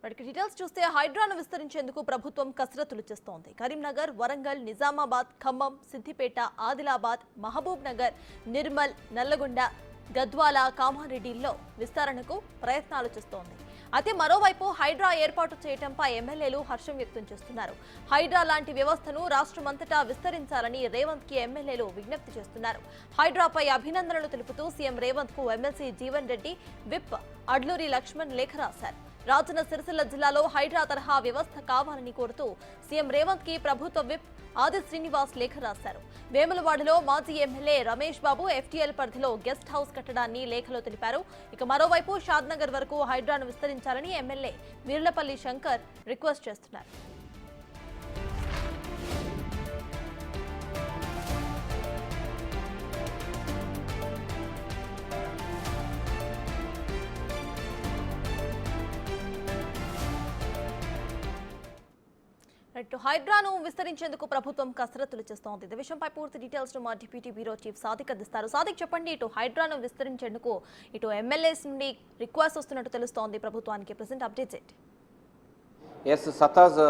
వాటికి డీటెయిల్స్ చూస్తే హైడ్రాను విస్తరించేందుకు ప్రభుత్వం కసరత్తులు చేస్తోంది. కరీంనగర్, వరంగల్, నిజామాబాద్, ఖమ్మం, సిద్దిపేట, ఆదిలాబాద్, మహబూబ్ నగర్, నిర్మల్, నల్లగొండ, గద్వాల, కామారెడ్డిల్లో విస్తరణకు ప్రయత్నాలు చేస్తోంది. అయితే మరోవైపు హైడ్రా ఏర్పాటు చేయడంపై ఎమ్మెల్యేలు హర్షం వ్యక్తం చేస్తున్నారు. హైడ్రా లాంటి వ్యవస్థను రాష్ట్రమంతటా విస్తరించాలని రేవంత్ కి ఎమ్మెల్యేలు విజ్ఞప్తి చేస్తున్నారు. హైడ్రాపై అభినందనలు తెలుపుతూ సీఎం రేవంత్ కు ఎమ్మెల్సీ జీవన్ రెడ్డి, విప్ అడ్లూరి లక్ష్మణ్ లేఖ రాశారు. రాజన్న సిరిసిల్ల జిల్లాలో హైడ్రా తరహా వ్యవస్థ కావాలని కోరుతూ సీఎం రేవంత్ కి ప్రభుత్వ విప్ ఆది శ్రీనివాస్ లేఖ రాశారు. వేములవాడలో మాజీ ఎమ్మెల్యే రమేష్ బాబు ఎఫ్టీఎల్ పరిధిలో గెస్ట్ హౌస్ కట్టడాన్ని లేఖలో తెలిపారు. ఇక మరోవైపు షాద్నగర్ వరకు హైడ్రాను విస్తరించాలని ఎమ్మెల్యే వీర్లపల్లి శంకర్ రిక్వెస్ట్ చేస్తున్నారు. హైడ్రాను విస్తరించేందుకు ప్రభుత్వం కసరత్తులు చేస్తోంది. ఈ విషయంపై పూర్తి డీటెయిల్స్ మా డిప్యూటీ బ్యూరో చీఫ్ సాదిక్ అందిస్తారు. సాదిక్, చెప్పండి, ఇటు హైడ్రాను విస్తరించేందుకు ఇటు ఎమ్మెల్యేస్ నుండి రిక్వెస్ట్ వస్తున్నట్టు తెలుస్తోంది ప్రభుత్వానికి. ప్రెసెంట్ అప్డేట్స్ ఏంటి? ఎస్ సతాజ్,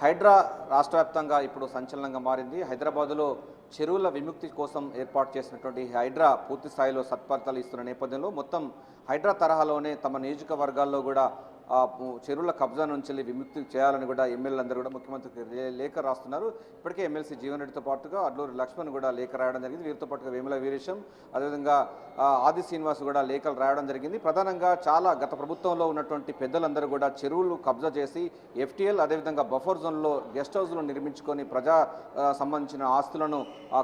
హైడ్రా రాష్ట్ర వ్యాప్తంగా ఇప్పుడు సంచలనంగా మారింది. హైదరాబాద్లో చెరువుల విముక్తి కోసం ఏర్పాటు చేసినటువంటి హైడ్రా పూర్తి స్థాయిలో సత్ఫలితాలు ఇస్తున్న నేపథ్యంలో మొత్తం హైడ్రా తరహాలోనే తమ నియోజకవర్గాల్లో కూడా చెరువుల కబ్జా నుంచి విముక్తి చేయాలని కూడా ఎమ్మెల్యేలందరూ కూడా ముఖ్యమంత్రికి లేఖ రాస్తున్నారు. ఇప్పటికే ఎమ్మెల్సీ జీవన్ రెడ్డితో పాటుగా అడ్లూరి లక్ష్మణ్ కూడా లేఖ రాయడం జరిగింది. వీరితో పాటుగా వేముల వీరేశం, అదేవిధంగా ఆది శ్రీనివాస్ కూడా లేఖలు రాయడం జరిగింది. ప్రధానంగా చాలా గత ప్రభుత్వంలో ఉన్నటువంటి పెద్దలందరూ కూడా చెరువులు కబ్జా చేసి ఎఫ్టీఎల్ అదేవిధంగా బఫర్ జోన్లో గెస్ట్ హౌస్లు నిర్మించుకొని ప్రజా సంబంధించిన ఆస్తులను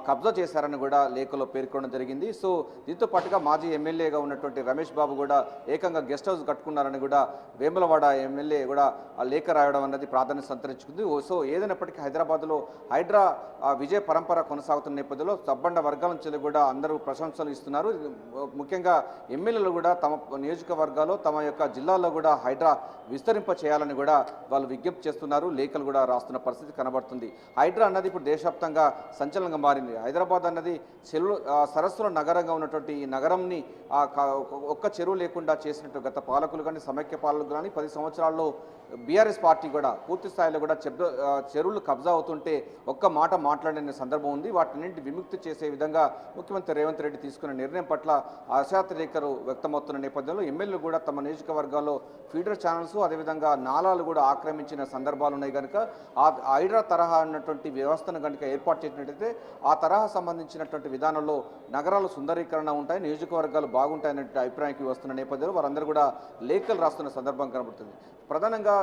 కబ్జా చేశారని కూడా లేఖలో పేర్కొనడం జరిగింది. సో దీంతో పాటుగా మాజీ ఎమ్మెల్యేగా ఉన్నటువంటి రమేష్ బాబు కూడా ఏకంగా గెస్ట్ హౌస్ కట్టుకున్నారని కూడా వేములవాడ ఎమ్మెల్యే కూడా లేఖ రాయడం అన్నది ప్రాధాన్యత సంతరించుకుంది. సో ఏదైనప్పటికీ హైదరాబాద్లో హైడ్రా విజయ పరంపర కొనసాగుతున్న నేపథ్యంలో సబ్బండ వర్గాల నుంచి కూడా అందరూ ప్రశంసలు ఇస్తున్నారు. ముఖ్యంగా ఎమ్మెల్యేలు కూడా తమ నియోజకవర్గాల్లో తమ యొక్క జిల్లాల్లో కూడా హైడ్రా విస్తరింప చేయాలని కూడా వాళ్ళు విజ్ఞప్తి చేస్తున్నారు. లేఖలు కూడా రాస్తున్న పరిస్థితి కనబడుతుంది. హైడ్రా అన్నది ఇప్పుడు దేశవ్యాప్తంగా సంచలనంగా మారింది. హైదరాబాద్ అన్నది సరస్సుల నగరంగా ఉన్నటువంటి ఈ నగరంని ఒక్క చెరువు లేకుండా చేసినట్టు గత పాలకులు కానీ సమైక్య పాలకులు కానీ 10 సంవత్సరాల్లో బీఆర్ఎస్ పార్టీ కూడా పూర్తి స్థాయిలో కూడా చెరువులు కబ్జా అవుతుంటే ఒక్క మాట మాట్లాడిన సందర్భం ఉంది. వాటిన్నింటి విముక్తి చేసే విధంగా ముఖ్యమంత్రి రేవంత్ రెడ్డి తీసుకున్న నిర్ణయం పట్ల ఆశాతిరేకలు వ్యక్తమవుతున్న నేపథ్యంలో ఎమ్మెల్యేలు కూడా తమ నియోజకవర్గాల్లో ఫీడర్ ఛానల్స్ అదేవిధంగా నాలాలు కూడా ఆక్రమించిన సందర్భాలు ఉన్నాయి కనుక ఆ హైడ్రా తరహా అన్నటువంటి వ్యవస్థను కనుక ఏర్పాటు చేసినట్టయితే ఆ తరహా సంబంధించినటువంటి విధానంలో నగరాలు సుందరీకరణ ఉంటాయి, నియోజకవర్గాలు బాగుంటాయనే అభిప్రాయానికి వస్తున్న నేపథ్యంలో వారందరూ కూడా లేఖలు రాస్తున్న సందర్భం కనబడుతుంది. ప్రధానంగా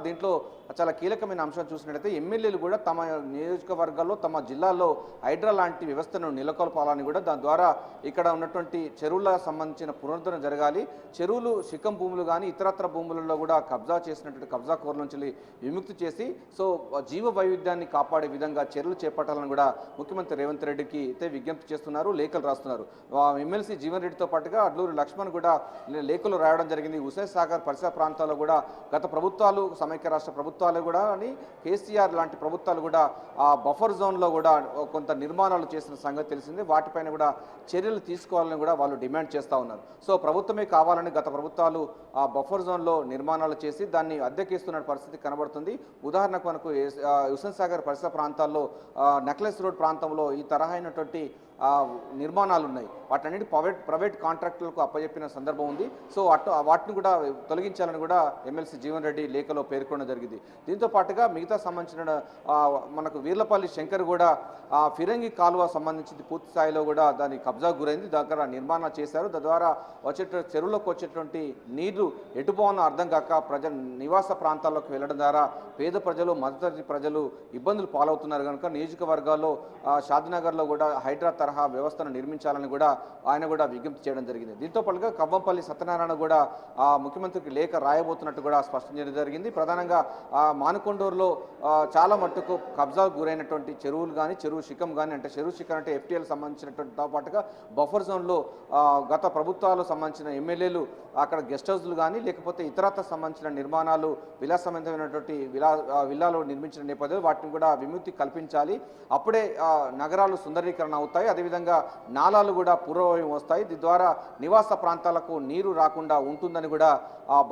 దీంట్లో చాలా కీలకమైన అంశం చూసినట్టయితే ఎమ్మెల్యేలు కూడా తమ నియోజకవర్గాల్లో తమ జిల్లాల్లో హైడ్రా లాంటి వ్యవస్థను నెలకొల్పాలని కూడా దాని ద్వారా ఇక్కడ ఉన్నటువంటి చెరువులకు సంబంధించిన పునరుద్ధరణ జరగాలి. చెరువులు శిఖం భూములు కానీ ఇతరత్ర భూములలో కూడా కబ్జా చేసినటువంటి కబ్జా కోర్ల నుంచి విముక్తి చేసి సో జీవ వైవిధ్యాన్ని కాపాడే విధంగా చర్యలు చేపట్టాలని కూడా ముఖ్యమంత్రి రేవంత్ రెడ్డికి అయితే విజ్ఞప్తి చేస్తున్నారు, లేఖలు రాస్తున్నారు. ఎమ్మెల్సీ జీవన్ రెడ్డితో పాటుగా అడ్లూరి లక్ష్మణ్ కూడా లేఖలు రాయడం జరిగింది. హుసేన్ సాగర్ పరిసర ప్రాంతాల్లో కూడా గత ప్రభుత్వాలు సమైక్య రాష్ట్ర ప్రభుత్వాలు కూడా అని కేసీఆర్ లాంటి ప్రభుత్వాలు కూడా ఆ బఫర్ జోన్లో కూడా కొంత నిర్మాణాలు చేసిన సంగతి తెలిసింది. వాటిపైన కూడా చర్యలు తీసుకోవాలని కూడా వాళ్ళు డిమాండ్ చేస్తూ ఉన్నారు. సో ప్రభుత్వమే కావాలని గత ప్రభుత్వాలు ఆ బఫర్ జోన్లో నిర్మాణాలు చేసి దాన్ని అద్దెకిస్తున్న పరిస్థితి కనబడుతుంది. ఉదాహరణకు మనకు హుసేన్ సాగర్ పరిసర ప్రాంతాల్లో నెక్లెస్ రోడ్ ప్రాంతంలో ఈ తరహా అయినటువంటి నిర్మాణాలు ఉన్నాయి. వాటన్నిటి ప్రైవేట్ కాంట్రాక్టులకు అప్పచెప్పిన సందర్భం ఉంది. సో వాటిని కూడా తొలగించాలని కూడా ఎమ్మెల్సీ జీవన్ రెడ్డి లేఖలో పేర్కొనడం జరిగింది. దీంతో పాటుగా మిగతా సంబంధించిన మనకు వీర్లపల్లి శంకర్ కూడా ఫిరంగి కాలువ సంబంధించి పూర్తి స్థాయిలో కూడా దాని కబ్జా గురైంది. దగ్గర నిర్మాణం చేశారు. తద్వారా చెరువులోకి వచ్చేటువంటి నీరు ఎటుపోవాలో అర్థం కాక ప్రజల నివాస ప్రాంతాల్లోకి వెళ్ళడం ద్వారా పేద ప్రజలు మధ్యతరగతి ప్రజలు ఇబ్బందులు పాలవుతున్నారు కనుక నియోజకవర్గాల్లో షాద్నగర్లో కూడా హైడ్రా తరహా వ్యవస్థను నిర్మించాలని కూడా ఆయన కూడా విజ్ఞప్తి చేయడం జరిగింది. దీంతో పాటుగా కవ్వంపల్లి సత్యనారాయణ కూడా ముఖ్యమంత్రికి లేఖ రాయబోతున్నట్టు కూడా స్పష్టం చేయడం జరిగింది. ప్రధానంగా మానుకొండూరులో చాలా మట్టుకు కబ్జాకు గురైనటువంటి చెరువులు కానీ చెరువు శిఖం కానీ అంటే చెరువు శిఖం అంటే ఎఫ్టీఎల్ సంబంధించినటువంటి పాటుగా బఫర్ జోన్లో గత ప్రభుత్వాలకు సంబంధించిన ఎమ్మెల్యేలు అక్కడ గెస్ట్ హౌస్లు కానీ లేకపోతే ఇతరత్ర సంబంధించిన నిర్మాణాలు విలాసవంతమైనటువంటి విల్లాలో నిర్మించిన నేపథ్యంలో వాటిని కూడా విముక్తి కల్పించాలి. అప్పుడే నగరాలు సుందరీకరణ అవుతాయి. అదేవిధంగా నాలాలు కూడా పూర్వవైపు వస్తాయి. దీని ద్వారా నివాస ప్రాంతాలకు నీరు రాకుండా ఉంటుందని కూడా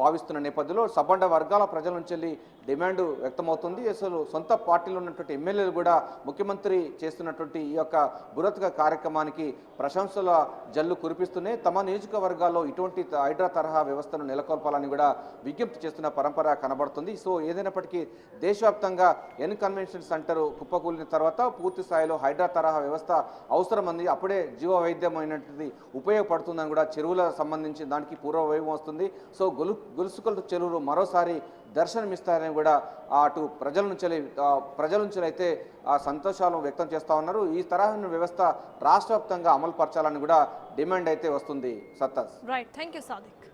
భావిస్తున్న నేపథ్యంలో సబ్బండ వర్గాల ప్రజల నుంచి వెళ్ళి డిమాండ్ వ్యక్తమవుతుంది. అసలు సొంత పార్టీలో ఉన్నటువంటి ఎమ్మెల్యేలు కూడా ముఖ్యమంత్రి చేస్తున్నటువంటి ఈ యొక్క బృహత్క కార్యక్రమానికి ప్రశంసల జల్లు కురిపిస్తూనే తమ నియోజకవర్గాల్లో ఇటువంటి హైడ్రా తరహా వ్యవస్థను నెలకొల్పాలని కూడా విజ్ఞప్తి చేస్తున్న పరంపర కనబడుతుంది. సో ఏదైనప్పటికీ దేశవ్యాప్తంగా ఎన్ కన్వెన్షన్ సెంటర్ కుప్పకూలిన తర్వాత పూర్తి స్థాయిలో హైడ్రా తరహా వ్యవస్థ అవసరమంది. అప్పుడే జీవ వైద్యమైనటువంటి ఉపయోగపడుతుందని కూడా చెరువుల సంబంధించి దానికి పూర్వవైభవం వస్తుంది. సో గొలుసుకల్ చెరువులు మరోసారి దర్శనమిస్తారని కూడా అటు ప్రజల నుంచి అయితే సంతోషాలు వ్యక్తం చేస్తూ ఉన్నారు. ఈ తరహా వ్యవస్థ రాష్ట్ర వ్యాప్తంగా అమలు పరచాలని కూడా డిమాండ్ అయితే వస్తుంది. సత్తాస్. Right, thank you Sadiq.